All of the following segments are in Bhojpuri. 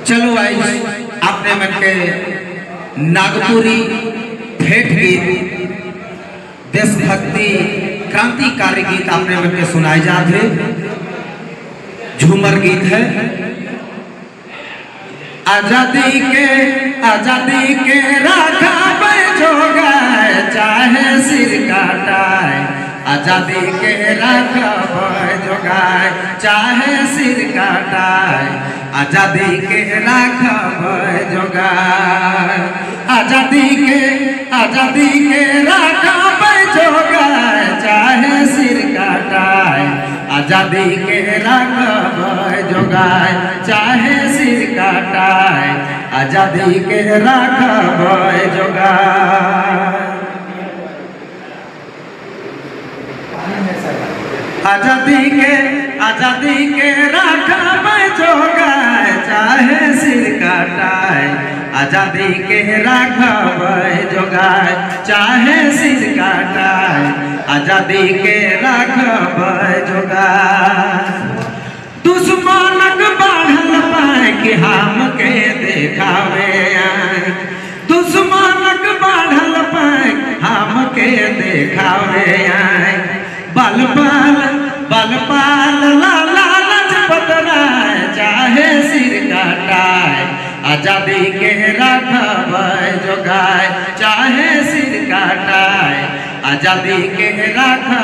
चलो भाई आपने मन के नागपुरी ठेठ गीत देशभक्ति क्रांतिकारी गीत आपने मन के सुनाए जाते झूमर गीत है। आजादी के राखा जोगा चाहे सिर काटाए, आजादी के राखा जोगाए चाहे सिर काटाए, आजादी के राखा जोगाए, आजादी के राखा जोगाए चाहे सिर काटाए, आजादी के राखा जोगाए चाहे सिर काटाए, आजादी के राखा जोगाए, आजादी के राखा जोगाए चाहे सिर काटाए, आजादी के राखा जोगाए चाहे सिर काटाए, आजादी के राखा जोगाए। दुश्मनक बढ़ल पाए कि हम के देखावे आए, दुश्मनक बढ़ल पाए हम के देखावे आए, बल पाल लाला लजपत राय चाहे सिर काटाए, आजादी के राखा जोगाए चाहे सिर काटाए, आजादी के राखा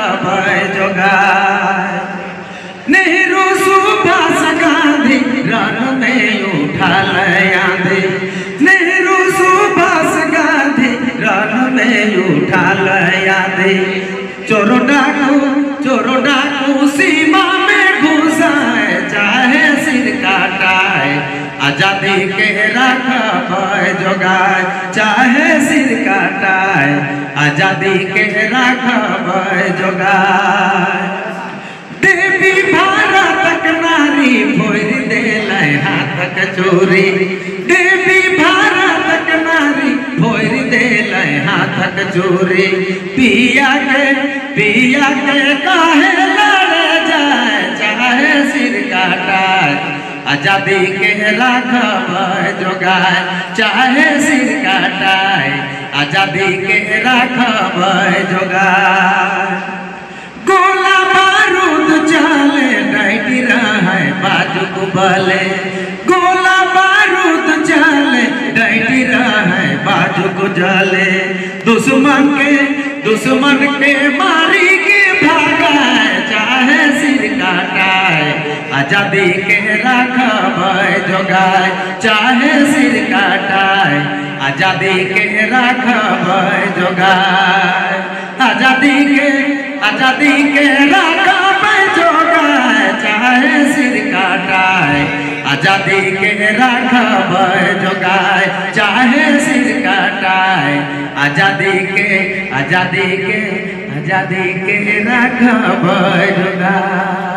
जोगाए। नेहरू सुभाष गांधी रण में उठा आंधी, नेहरू सुभाष गांधी रण में उठा आंधी, चोरो डाकू सीमा में घुसाए चाहे सिर काटाए, आजादी के राखा जोगाए चाहे सिर काटाए, आजादी के राखा जोगाए। देवी भारतक नारी फोड़ देल हाथक चोरी, देवी भारतक नारी फोड़ देल हाथक चोरी, पिया के काहे लड़े जाए चाहे सिर काटाए, आजादी के राखा जोगाए चाहे सिर काटाए, आजादी के राखा जोगाए। गोला बारूद चले डैटी रहे बाजुक बले, गोला बारूद चले डैटी रहे बाजुक जले, दुश्मन के मारी के भागाए चाहे सिर काटाए, आजादी के राखा जोगाए चाहे सिर काटाए, आजादी के राखा जोगाए, आजादी के राखा जोगाए चाहे सिर काटाए, आजादी के राखा जोगाए चाहे सिर काटाए, आजादी के राखा जोगाए।